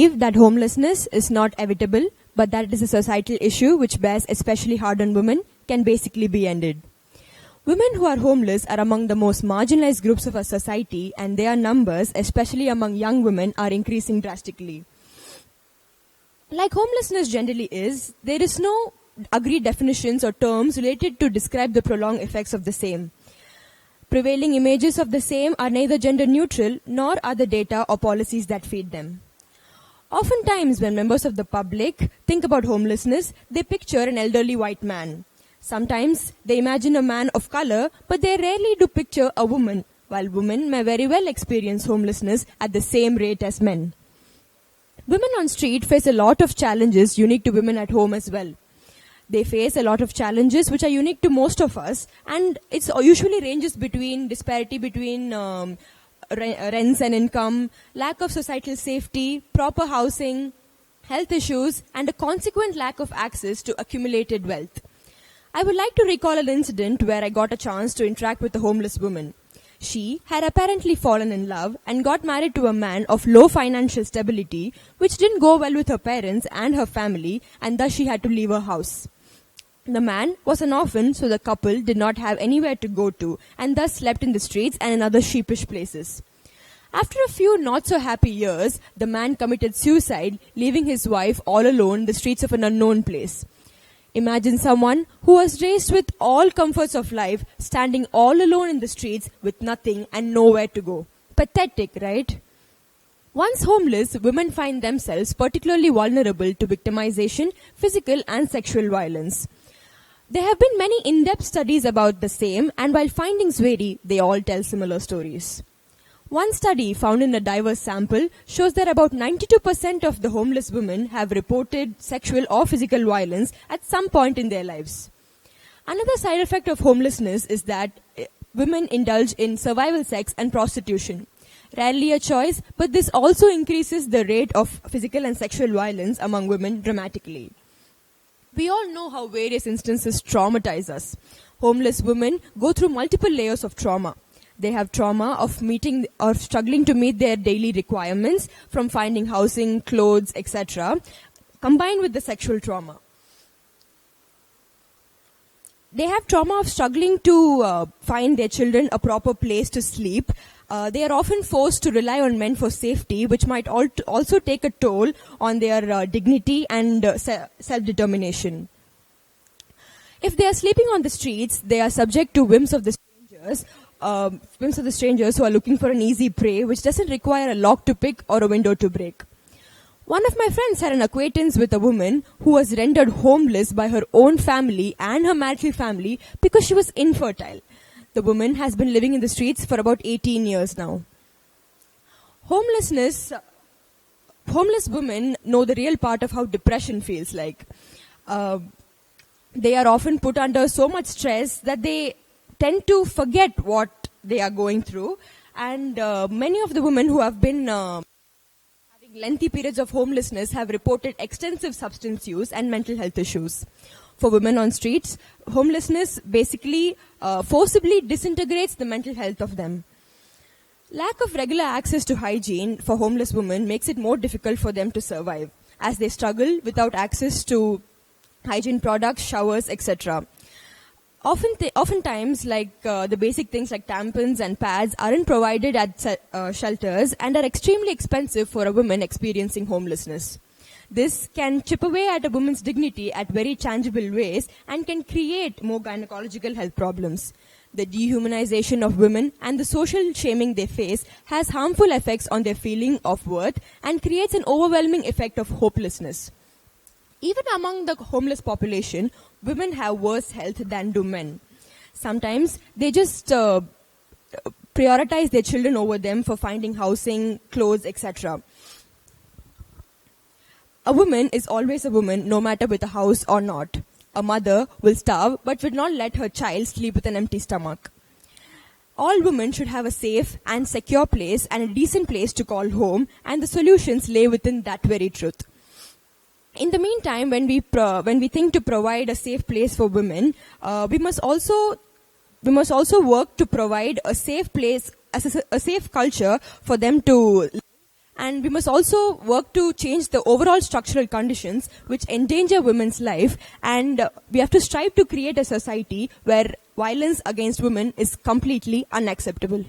believe that homelessness is not evitable, but that it is a societal issue which bears especially hard on women, can basically be ended. Women who are homeless are among the most marginalized groups of our society, and their numbers, especially among young women, are increasing drastically. Like homelessness generally is, there is no agreed definitions or terms related to describe the prolonged effects of the same. Prevailing images of the same are neither gender neutral nor are the data or policies that feed them. Oftentimes, when members of the public think about homelessness, they picture an elderly white man. Sometimes they imagine a man of color, but they rarely do picture a woman, while women may very well experience homelessness at the same rate as men. Women on street face a lot of challenges unique to women at home as well. They face a lot of challenges which are unique to most of us, and it usually ranges between disparity between rents and income, lack of societal safety, proper housing, health issues, and a consequent lack of access to accumulated wealth. I would like to recall an incident where I got a chance to interact with a homeless woman. She had apparently fallen in love and got married to a man of low financial stability, which didn't go well with her parents and her family, and thus she had to leave her house. The man was an orphan, so the couple did not have anywhere to go to, and thus slept in the streets and in other sheepish places. After a few not-so-happy years, the man committed suicide, leaving his wife all alone in the streets of an unknown place. Imagine someone who was raised with all comforts of life, standing all alone in the streets with nothing and nowhere to go. Pathetic, right? Once homeless, women find themselves particularly vulnerable to victimization, physical and sexual violence. There have been many in-depth studies about the same, and while findings vary, they all tell similar stories. One study found in a diverse sample shows that about 92% of the homeless women have reported sexual or physical violence at some point in their lives. Another side effect of homelessness is that women indulge in survival sex and prostitution. Rarely a choice, but this also increases the rate of physical and sexual violence among women dramatically. We all know how various instances traumatize us. Homeless women go through multiple layers of trauma. They have trauma of meeting or struggling to meet their daily requirements, from finding housing, clothes, etc., combined with the sexual trauma. They have trauma of struggling to find their children a proper place to sleep. They are often forced to rely on men for safety, which might also take a toll on their dignity and self-determination. If they are sleeping on the streets, they are subject to whims of the strangers who are looking for an easy prey, which doesn't require a lock to pick or a window to break. One of my friends had an acquaintance with a woman who was rendered homeless by her own family and her marital family because she was infertile. The woman has been living in the streets for about 18 years now. Homeless women know the real part of how depression feels like. They are often put under so much stress that they tend to forget what they are going through, and many of the women who have been having lengthy periods of homelessness have reported extensive substance use and mental health issues. For women on streets, homelessness basically forcibly disintegrates the mental health of them. Lack of regular access to hygiene for homeless women makes it more difficult for them to survive, as they struggle without access to hygiene products, showers, etc. Oftentimes, the basic things like tampons and pads aren't provided at shelters and are extremely expensive for a woman experiencing homelessness. This can chip away at a woman's dignity at very tangible ways and can create more gynecological health problems. The dehumanization of women and the social shaming they face has harmful effects on their feeling of worth and creates an overwhelming effect of hopelessness. Even among the homeless population, women have worse health than do men. Sometimes they just prioritize their children over them for finding housing, clothes, etc. A woman is always a woman, no matter with a house or not. A mother will starve but will not let her child sleep with an empty stomach. All women should have a safe and secure place and a decent place to call home, and the solutions lay within that very truth. In the meantime, when we think to provide a safe place for women, we must also work to provide a safe place, a safe culture for them to live, And we must also work to change the overall structural conditions which endanger women's life, and we have to strive to create a society where violence against women is completely unacceptable.